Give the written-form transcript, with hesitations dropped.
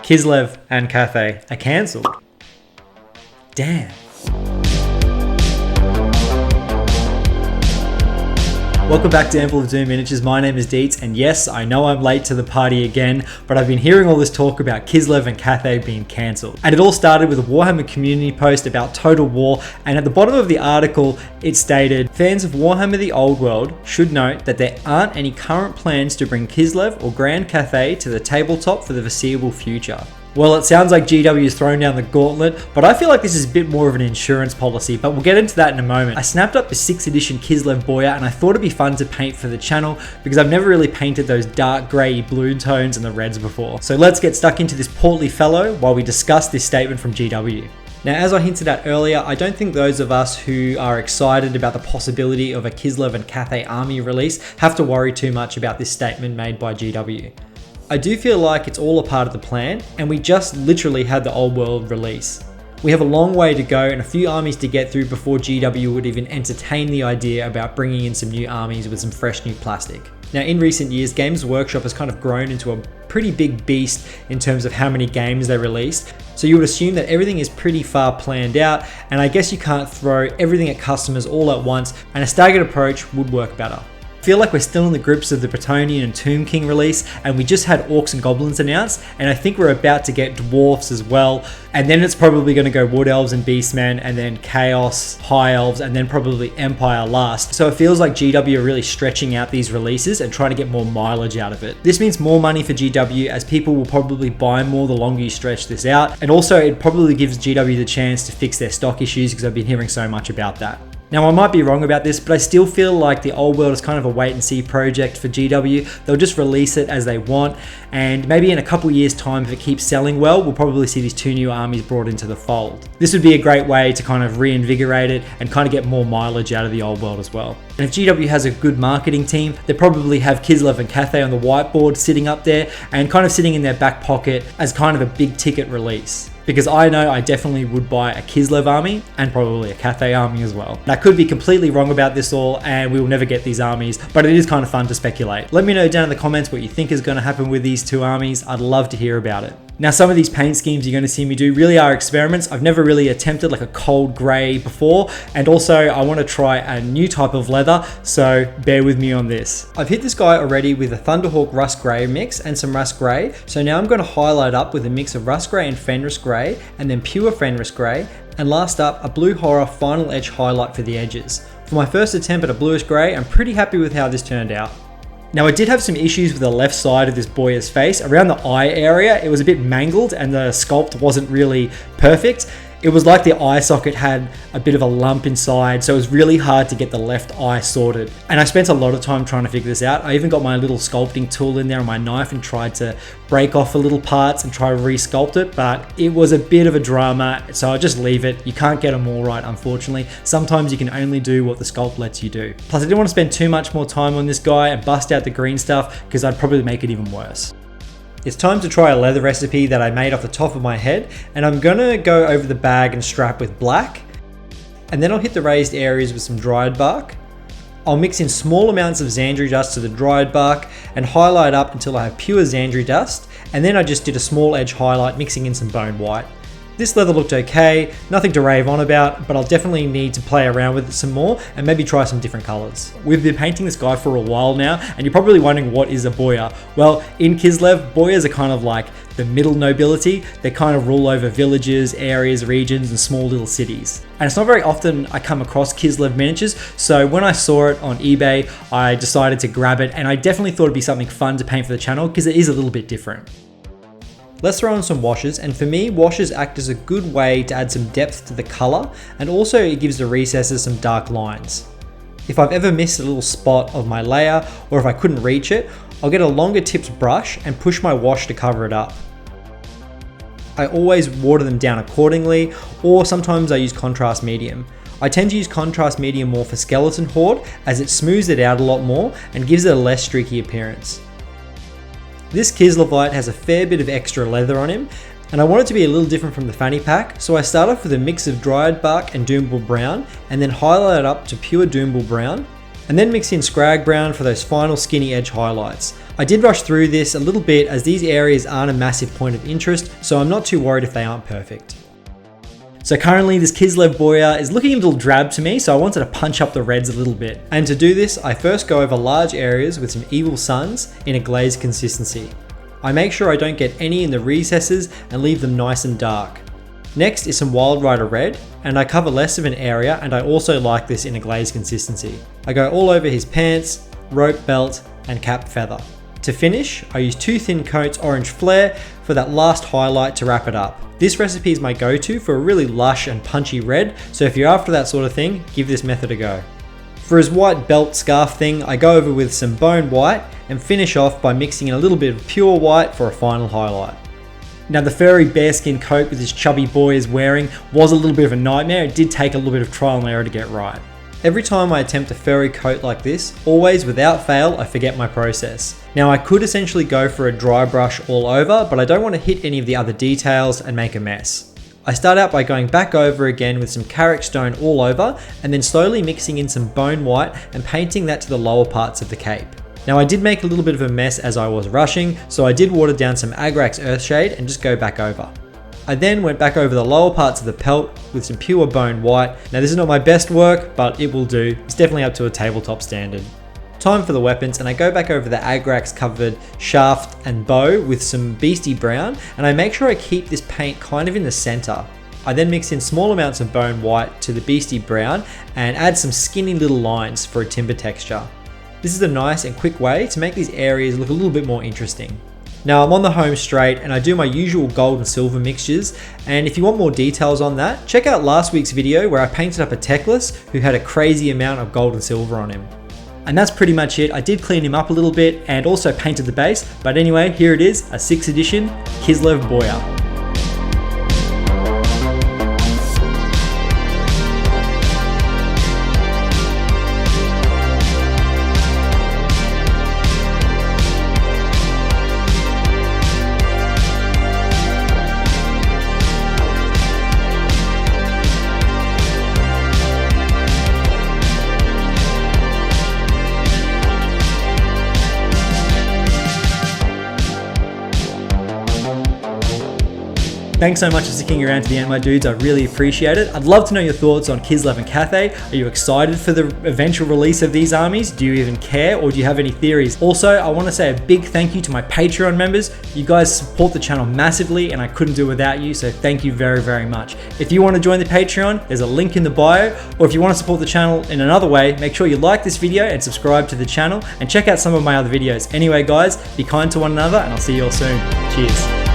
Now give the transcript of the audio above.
Kislev and Cathay are cancelled. Damn. Welcome back to Emperor of Doom Miniatures. My name is Deets, and yes, I know I'm late to the party again, but I've been hearing all this talk about Kislev and Cathay being cancelled. And it all started with a Warhammer community post about Total War, and at the bottom of the article, it stated, fans of Warhammer the Old World should note that there aren't any current plans to bring Kislev or Grand Cathay to the tabletop for the foreseeable future. Well, it sounds like GW has thrown down the gauntlet, but I feel like this is a bit more of an insurance policy, but we'll get into that in a moment. I snapped up the 6th edition Kislev Boya, and I thought it'd be fun to paint for the channel because I've never really painted those dark grey blue tones and the reds before. So let's get stuck into this portly fellow while we discuss this statement from GW. Now, as I hinted at earlier, I don't think those of us who are excited about the possibility of a Kislev and Cathay army release have to worry too much about this statement made by GW. I do feel like it's all a part of the plan, and we just literally had the Old World release. We have a long way to go and a few armies to get through before GW would even entertain the idea about bringing in some new armies with some fresh new plastic. Now, in recent years, Games Workshop has kind of grown into a pretty big beast in terms of how many games they released, so you would assume that everything is pretty far planned out, and I guess you can't throw everything at customers all at once, and a staggered approach would work better. I feel like we're still in the grips of the Bretonnian and Tomb King release, and we just had Orcs and Goblins announced, and I think we're about to get Dwarfs as well, and then it's probably going to go Wood Elves and Beastmen, and then Chaos, High Elves, and then probably Empire last. So it feels like GW are really stretching out these releases and trying to get more mileage out of it. This means more money for GW, as people will probably buy more the longer you stretch this out, and also it probably gives GW the chance to fix their stock issues because I've been hearing so much about that. Now, I might be wrong about this, but I still feel like the Old World is kind of a wait and see project for GW. They'll just release it as they want, and maybe in a couple years time, if it keeps selling well, we'll probably see these two new armies brought into the fold. This would be a great way to kind of reinvigorate it and kind of get more mileage out of the Old World as well. And if GW has a good marketing team, they probably have Kislev and Cathay on the whiteboard sitting up there and kind of sitting in their back pocket as kind of a big ticket release. Because I know I definitely would buy a Kislev army and probably a Cathay army as well. And I could be completely wrong about this all and we will never get these armies, but it is kind of fun to speculate. Let me know down in the comments what you think is going to happen with these two armies. I'd love to hear about it. Now, some of these paint schemes you're going to see me do really are experiments. I've never really attempted like a cold grey before, and also I want to try a new type of leather, so bear with me on this. I've hit this guy already with a Thunderhawk Rust Grey mix and some Rust Grey, so now I'm going to highlight up with a mix of Rust Grey and Fenris Grey, and then pure Fenris Grey, and last up, a Blue Horror Final Edge highlight for the edges. For my first attempt at a bluish grey, I'm pretty happy with how this turned out. Now, I did have some issues with the left side of this Boya's face. Around the eye area, it was a bit mangled and the sculpt wasn't really perfect. It was like the eye socket had a bit of a lump inside, so it was really hard to get the left eye sorted. And I spent a lot of time trying to figure this out. I even got my little sculpting tool in there and my knife and tried to break off the little parts and try to re-sculpt it, but it was a bit of a drama, so I just leave it. You can't get them all right, unfortunately. Sometimes you can only do what the sculpt lets you do. Plus, I didn't want to spend too much more time on this guy and bust out the green stuff because I'd probably make it even worse. It's time to try a leather recipe that I made off the top of my head, and I'm gonna go over the bag and strap with black, and then I'll hit the raised areas with some dried bark. I'll mix in small amounts of Xandri dust to the dried bark and highlight up until I have pure Xandri dust, and then I just did a small edge highlight mixing in some bone white. This leather looked okay, nothing to rave on about, but I'll definitely need to play around with it some more and maybe try some different colors. We've been painting this guy for a while now, and you're probably wondering what is a Boya. Well, in Kislev, Boyas are kind of like the middle nobility. They kind of rule over villages, areas, regions, and small little cities. And it's not very often I come across Kislev miniatures, so when I saw it on eBay, I decided to grab it, and I definitely thought it'd be something fun to paint for the channel because it is a little bit different. Let's throw in some washes, and for me, washes act as a good way to add some depth to the color, and also it gives the recesses some dark lines. If I've ever missed a little spot of my layer, or if I couldn't reach it, I'll get a longer tipped brush and push my wash to cover it up. I always water them down accordingly, or sometimes I use contrast medium. I tend to use contrast medium more for skeleton horde, as it smooths it out a lot more and gives it a less streaky appearance. This Kislevite has a fair bit of extra leather on him, and I want it to be a little different from the fanny pack, so I start off with a mix of dried bark and Doombull brown, and then highlight it up to pure Doombull brown, And then mix in Scrag Brown for those final skinny edge highlights. I did rush through this a little bit as these areas aren't a massive point of interest, so I'm not too worried if they aren't perfect. So currently this Kislev Boya is looking a little drab to me, so I wanted to punch up the reds a little bit. And to do this, I first go over large areas with some Evil Suns in a glazed consistency. I make sure I don't get any in the recesses and leave them nice and dark. Next is some Wild Rider Red, and I cover less of an area, and I also like this in a glazed consistency. I go all over his pants, rope belt, and cap feather. To finish, I use 2 thin coats Orange Flare for that last highlight to wrap it up. This recipe is my go-to for a really lush and punchy red, so if you're after that sort of thing, give this method a go. For his white belt scarf thing, I go over with some bone white and finish off by mixing in a little bit of pure white for a final highlight. Now the furry bearskin coat with this chubby boy is wearing was a little bit of a nightmare. It did take a little bit of trial and error to get right. Every time I attempt a furry coat like this, always without fail, I forget my process. Now I could essentially go for a dry brush all over, but I don't want to hit any of the other details and make a mess. I start out by going back over again with some Carrick Stone all over, and then slowly mixing in some bone white and painting that to the lower parts of the cape. Now I did make a little bit of a mess as I was rushing, so I did water down some Agrax Earthshade and just go back over. I then went back over the lower parts of the pelt with some pure bone white. Now this is not my best work, but it will do. It's definitely up to a tabletop standard. Time for the weapons, and I go back over the Agrax covered shaft and bow with some Beastie Brown, and I make sure I keep this paint kind of in the center. I then mix in small amounts of bone white to the Beastie Brown and add some skinny little lines for a timber texture. This is a nice and quick way to make these areas look a little bit more interesting. Now I'm on the home straight and I do my usual gold and silver mixtures, and if you want more details on that, check out last week's video where I painted up a Techless who had a crazy amount of gold and silver on him. And that's pretty much it. I did clean him up a little bit and also painted the base, but anyway, here it is, a 6th edition Kislev Boya. Thanks so much for sticking around to the end, my dudes. I really appreciate it. I'd love to know your thoughts on Kislev and Cathay. Are you excited for the eventual release of these armies? Do you even care, or do you have any theories? Also, I want to say a big thank you to my Patreon members. You guys support the channel massively, and I couldn't do it without you, so thank you very, very much. If you want to join the Patreon, there's a link in the bio, or if you want to support the channel in another way, make sure you like this video and subscribe to the channel, and check out some of my other videos. Anyway, guys, be kind to one another, and I'll see you all soon. Cheers.